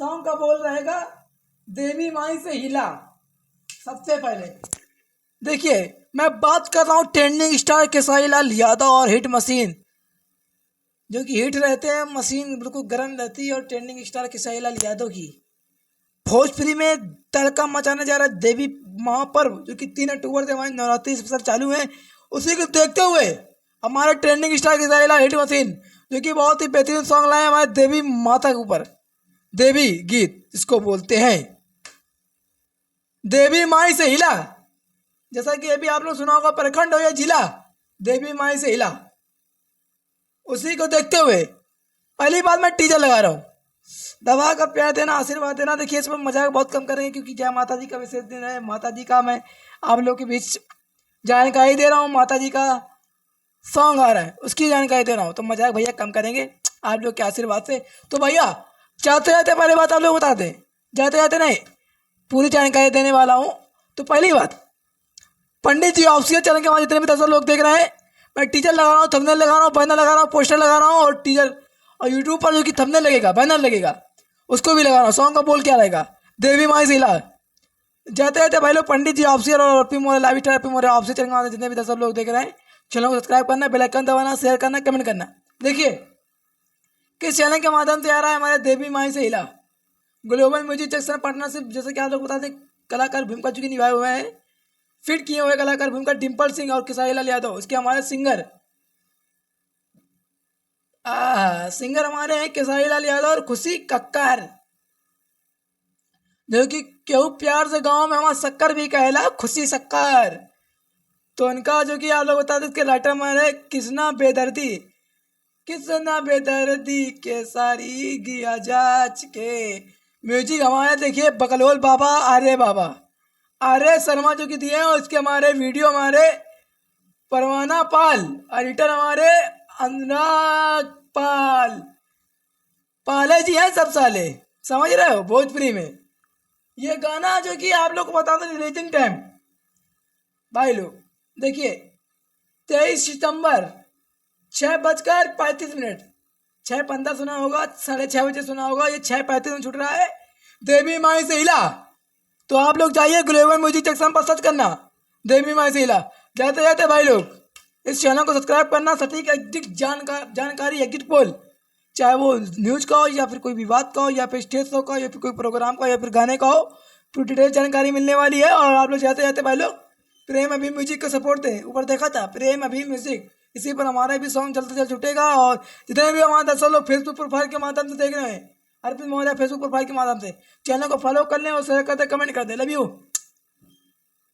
Song का बोल रहेगा देवी माई से हिला। सबसे पहले देखिए, मैं बात कर रहा हूँ ट्रेंडिंग स्टार खेसारी लाल यादव और हिट मशीन, जो कि हिट रहते हैं, मशीन बिल्कुल गर्म रहती है। और ट्रेंडिंग स्टार खेसारी लाल यादव की भोजपुरी में तड़का मचाने जा रहा है देवी महापर्व, जो कि 3 अक्टूबर से हमारे नवरात्रि स्पेशल चालू है। उसी को देखते हुए हमारे trending star Khesari Lal hit machine, जो कि बहुत ही बेहतरीन सॉन्ग लाए हमारे देवी माता के ऊपर, देवी गीत इसको बोलते हैं, देवी माई से हिला। जैसा कि अभी आप लोग सुना होगा, प्रखंड हो या जिला, देवी माई से हिला। उसी को देखते हुए पहली बात मैं टीजर लगा रहा हूँ। दवा का प्यार देना, आशीर्वाद देना। देखिए, इसमें मजाक बहुत कम करेंगे, क्योंकि जय माता जी का विशेष दिन है। माता जी का मैं आप लोग के बीच जानकारी दे रहा हूँ, माता जी का सॉन्ग आ रहा है उसकी जानकारी दे रहा हूँ, तो मजाक भैया कम करेंगे आप लोग के आशीर्वाद से। तो भैया जाते जाते पहले बात आप लोग बता दें, जाते जाते नहीं, पूरी जानकारी देने वाला हूँ। तो पहली बात, पंडित जी ऑफिशियल चैनल के हमारे जितने भी 10 लोग देख रहे हैं, मैं टीजर लगा रहा हूँ, थंबनेल लगा रहा हूँ, बैनर लगा रहा हूँ, पोस्टर लगा रहा हूँ, और टीजर और यूट्यूब पर जो कि थंबनेल लगेगा, बैनर लगेगा, उसको भी लगा रहा हूँ। सॉन्ग का बोल क्या रहेगा, देवी माई से हिला। जाते जाते भाई लोग, पंडित जी ऑफिशियल और अपी मोरे लाइव स्टार अपी मोरे ऑफिशियल चैनल के हमारे जितने भी 10 लोग देख रहे हैं, चैनल को सब्सक्राइब करना, बेल आइकन दबाना, शेयर करना, कमेंट करना। देखिए, किस चैनल के माध्यम से आ रहा है हमारे देवी माई से हिला, ग्लोबल म्यूजिक जंक्शन पार्टनरशिप। जैसे कि आप लोग बताते हैं, कलाकार भूमिका चुकी निभाए हुए हैं, फिट किए हुए कलाकार भूमिका डिम्पल सिंह और खेसारी लाल यादव। इसके हमारे सिंगर सिंगर हमारे हैं खेसारी लाल यादव और खुशी कक्कर, जो कि केहू प्यार से गांव में हमारा शक्कर भी कहला, खुशी शक्कर। तो उनका जो कि आप लोग बता दें, इसके राइटर हमारे कृष्णा बेदर्दी, कृष्णा बेदर्दी के सारी गिया जाच के। म्यूजिक हमारे देखिए बकलोल बाबा, आर्य बाबा, आर्य शर्मा जो कि दिए हैं। और इसके हमारे वीडियो हमारे परवाना पाल, एडिटर हमारे अनुराग पाल, पाले जी हैं सब साले, समझ रहे हो भोजपुरी में। ये गाना जो कि आप लोग को बता दें रिलीजिंग टाइम, भाई लोग देखिए, 23 सितंबर 6:35, 6:15 सुना होगा, 6:30 सुना होगा, ये 6:35 में छूट रहा है, देवी माई से हिला। तो आप लोग जाइए ग्लोबल म्यूजिक जंक्शन पर सर्च करना, देवी माई से हिला। जाते जाते भाई लोग इस चैनल को सब्सक्राइब करना, सटीक एग्जिट जानकारी एग्जिट पोल, चाहे वो न्यूज का हो या फिर कोई विवाद का हो या फिर स्टेज शो का हो या फिर कोई प्रोग्राम का या फिर गाने का हो, पूरी डिटेल जानकारी मिलने वाली है। और आप लोग जाते जाते भाई लोग प्रेम अभी म्यूजिक को सपोर्ट दें, ऊपर देखा था प्रेम अभी म्यूजिक, इसी पर हमारा भी सॉन्ग जल्द से जल्द छूटेगा। और जितने भी हमारे 10 लोग फेसबुक प्रोफाइल के माध्यम से देख रहे हैं, अर्पित महोदय फेसबुक प्रोफाइल के माध्यम से चैनल को फॉलो कर लें और शेयर कर दें, कमेंट कर दें। Love you.